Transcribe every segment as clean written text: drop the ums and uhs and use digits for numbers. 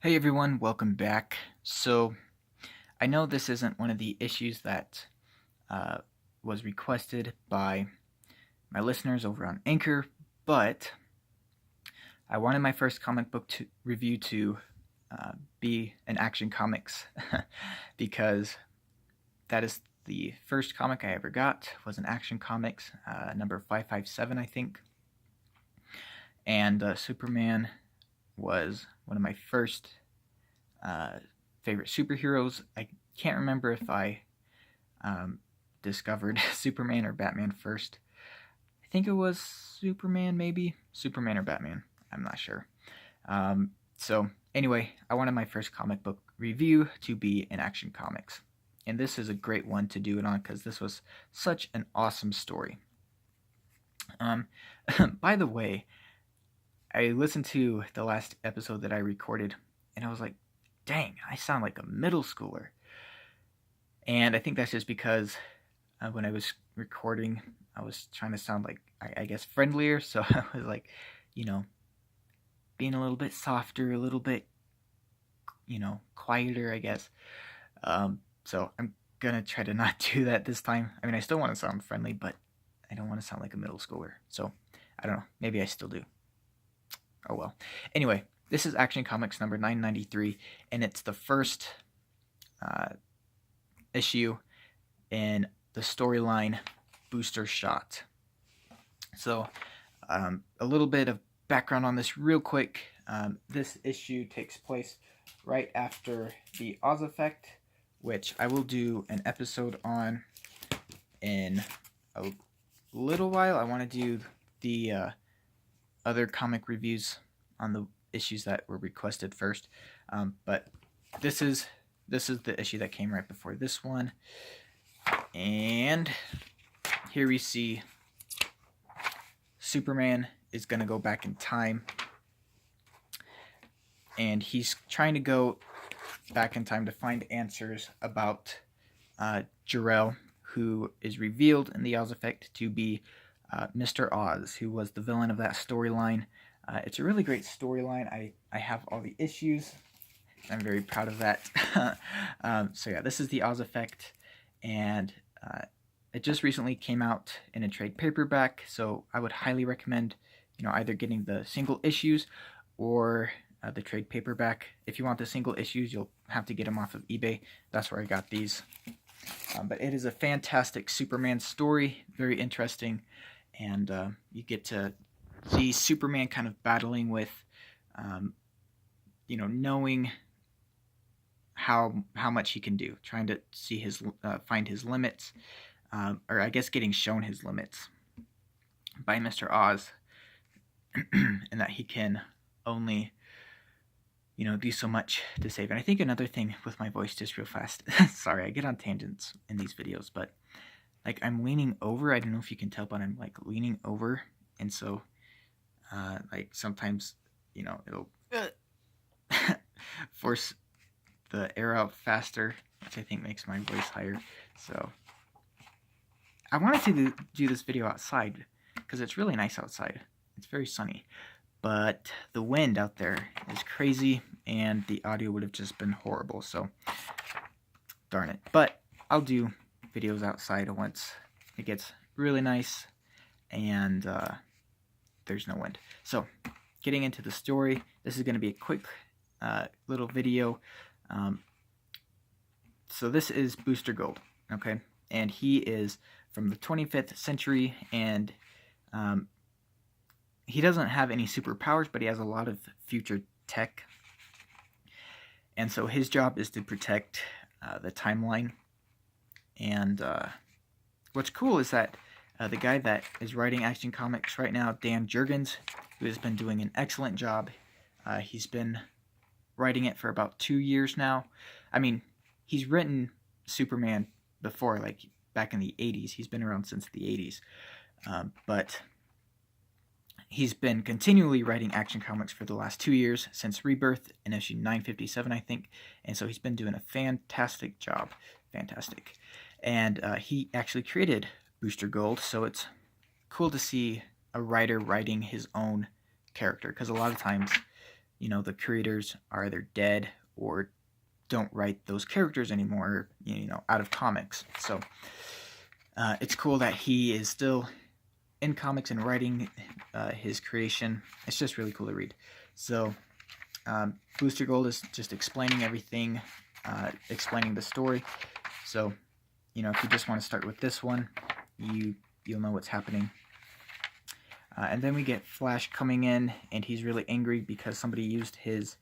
Hey everyone, welcome back. So, I know this isn't one of the issues that uh, was requested by my listeners over on Anchor, but I wanted my first comic book review to be an Action Comics because that is the first comic I ever got was an Action Comics, number 557, I think. And Superman was one of my first favorite superheroes. I can't remember if I discovered Superman or Batman first. I think it was Superman, maybe. Superman or Batman. I'm not sure. So, anyway, I wanted my first comic book review to be in Action Comics. And this is a great one to do it on because this was such an awesome story. By the way, I listened to the last episode that I recorded and I was like, dang, I sound like a middle schooler. And I think that's just because when I was recording, I was trying to sound like, I guess, friendlier. So I was like, being a little bit softer, a little bit, quieter, I guess. So I'm going to try to not do that this time. I mean, I still want to sound friendly, but I don't want to sound like a middle schooler. So I don't know. Maybe I still do. Oh well. Anyway, this is Action Comics number 993, and it's the first issue in the storyline Booster Shot. So, a little bit of background on this real quick. This issue takes place right after the Oz Effect, which I will do an episode on in a little while. I want to do the other comic reviews on the issues that were requested first, but this is the issue that came right before this one, and here we see Superman is gonna go back in time, and he's trying to go back in time to find answers about Jor-El, who is revealed in the Oz Effect to be Mr. Oz, who was the villain of that storyline. It's a really great storyline. I have all the issues. I'm very proud of that. So yeah, this is the Oz Effect, and it just recently came out in a trade paperback, so I would highly recommend either getting the single issues or the trade paperback. If you want the single issues, you'll have to get them off of eBay. That's where I got these. But it is a fantastic Superman story, very interesting, and you get to see Superman kind of battling with, knowing how much he can do, trying to see his find his limits, or I guess getting shown his limits by Mr. Oz, and that he can only do so much to save. And I think another thing with my voice, just real fast, sorry, I get on tangents in these videos, but like I'm leaning over. I don't know if you can tell, but I'm like leaning over, and so like sometimes it'll force the air out faster, which I think makes my voice higher. So I wanted to do this video outside because it's really nice outside. It's very sunny, but the wind out there is crazy and the audio would have just been horrible. So darn it. But I'll do videos outside once it gets really nice and there's no wind. So getting into the story, this is going to be a quick little video. So this is Booster Gold, okay? And he is from the 25th century, and he doesn't have any superpowers, but he has a lot of future tech. And so his job is to protect the timeline. And what's cool is that the guy that is writing Action Comics right now, Dan Jurgens, who has been doing an excellent job. He's been writing it for about 2 years now. I mean, he's written Superman before, like back in the 80s. He's been around since the 80s. But he's been continually writing Action Comics for the last 2 years, since Rebirth in issue 957, I think. And so he's been doing a fantastic job. Fantastic. And he actually created Booster Gold, so it's cool to see a writer writing his own character, because a lot of times the creators are either dead or don't write those characters anymore, out of comics. So it's cool that he is still in comics and writing his creation. It's just really cool to read. So Booster Gold is just explaining everything, explaining the story. So, if you just want to start with this one, you'll know what's happening. And then we get Flash coming in, and he's really angry because somebody used his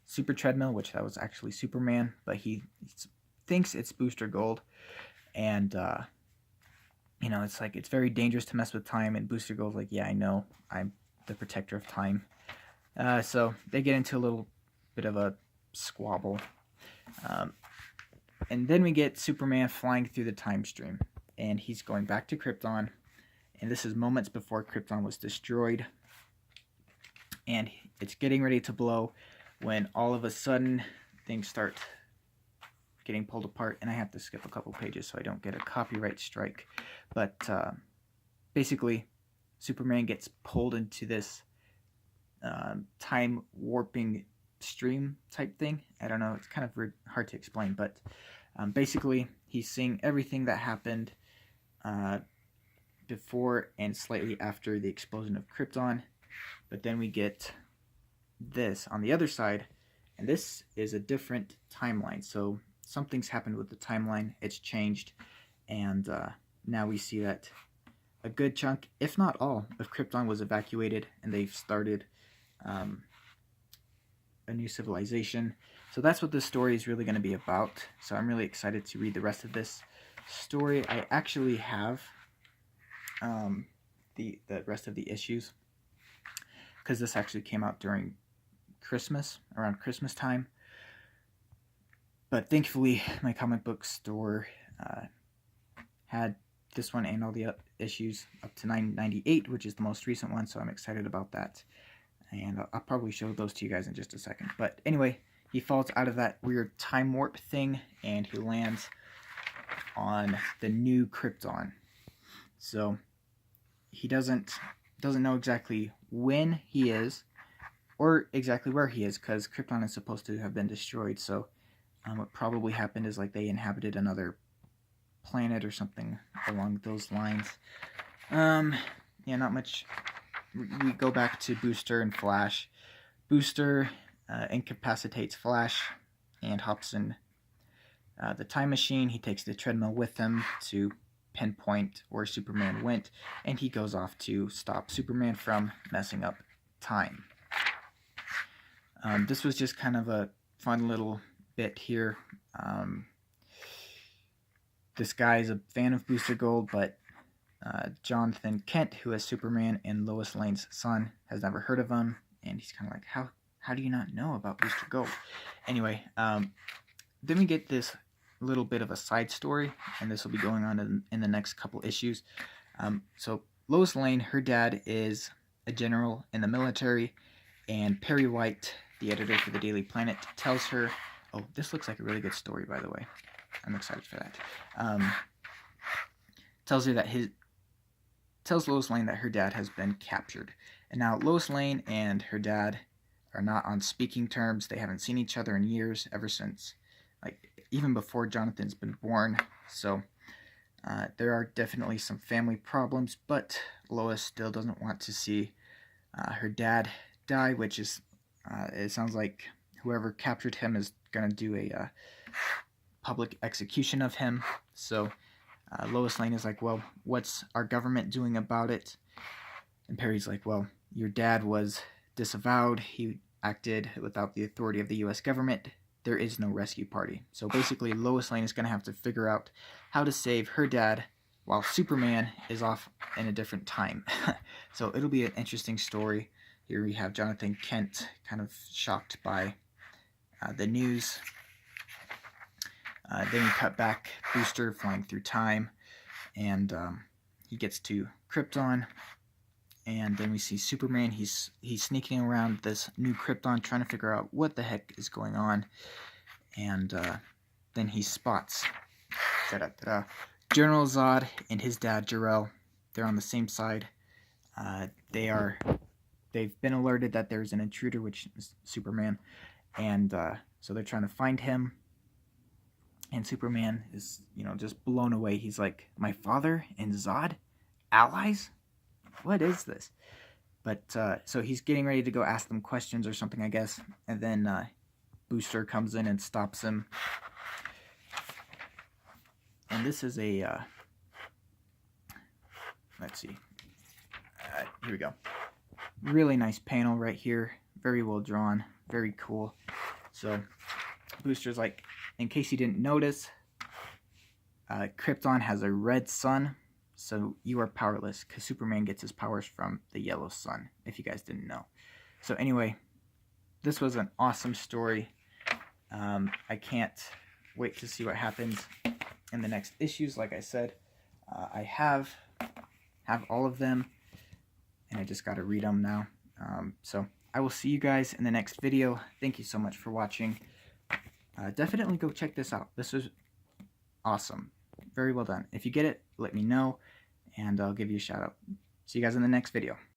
super treadmill, which that was actually Superman, but he thinks it's Booster Gold. And, it's like, it's very dangerous to mess with time, and Booster Gold's like, yeah, I know, I'm the protector of time. So they get into a little bit of a squabble. And then we get Superman flying through the time stream, and he's going back to Krypton. And this is moments before Krypton was destroyed. And it's getting ready to blow when all of a sudden things start getting pulled apart. And I have to skip a couple pages so I don't get a copyright strike. But basically, Superman gets pulled into this time warping stream type thing. I don't know, it's kind of hard to explain, but basically he's seeing everything that happened before and slightly after the explosion of Krypton. But then we get this on the other side, and this is a different timeline. So something's happened with the timeline, it's changed, and now we see that a good chunk, if not all, of Krypton was evacuated, and they've started a new civilization. So that's what this story is really going to be about. So I'm really excited to read the rest of this story. I actually have the rest of the issues, because this actually came out during Christmas, around Christmas time. But thankfully, my comic book store had this one and all the issues up to 998, which is the most recent one, so I'm excited about that. And I'll probably show those to you guys in just a second. But anyway, he falls out of that weird time warp thing, and he lands on the new Krypton. So he doesn't know exactly when he is, or exactly where he is, because Krypton is supposed to have been destroyed. So what probably happened is like they inhabited another planet or something along those lines. Yeah, not much. We go back to Booster and Flash. Booster incapacitates Flash and hops in the time machine. He takes the treadmill with him to pinpoint where Superman went, and he goes off to stop Superman from messing up time. This was just kind of a fun little bit here. This guy is a fan of Booster Gold, but Jonathan Kent, who is Superman and Lois Lane's son, has never heard of him, and he's kind of like, how do you not know about Booster Gold? Anyway, then we get this little bit of a side story, and this will be going on in the next couple issues. So Lois Lane, her dad is a general in the military, and Perry White, the editor for the Daily Planet, tells her, oh, this looks like a really good story, by the way. I'm excited for that. Tells Lois Lane that her dad has been captured. And now Lois Lane and her dad are not on speaking terms. They haven't seen each other in years, ever since, like, even before Jonathan's been born. So there are definitely some family problems, but Lois still doesn't want to see her dad die, which is, it sounds like whoever captured him is going to do a public execution of him. So Lois Lane is like, well, what's our government doing about it? And Perry's like, well, your dad was disavowed. He acted without the authority of the U.S. government. There is no rescue party. So basically, Lois Lane is going to have to figure out how to save her dad while Superman is off in a different time. So it'll be an interesting story. Here we have Jonathan Kent kind of shocked by the news. Then we cut back, Booster flying through time, and he gets to Krypton. And then we see Superman. He's sneaking around this new Krypton, trying to figure out what the heck is going on. And then he spots General Zod and his dad Jor-El. They're on the same side. They they've been alerted that there's an intruder, which is Superman, and so they're trying to find him. And Superman is, just blown away. He's like, my father and Zod? Allies? What is this? But, so he's getting ready to go ask them questions or something, I guess. And then Booster comes in and stops him. And this is a, let's see. Here we go. Really nice panel right here. Very well drawn. Very cool. So, Booster's like, in case you didn't notice, Krypton has a red sun, so you are powerless, because Superman gets his powers from the yellow sun, if you guys didn't know. So anyway, this was an awesome story. I can't wait to see what happens in the next issues. Like I said, I have all of them, and I just got to read them now. So I will see you guys in the next video. Thank you so much for watching. Definitely go check this out. This is awesome. Very well done. If you get it, let me know, and I'll give you a shout out. See you guys in the next video.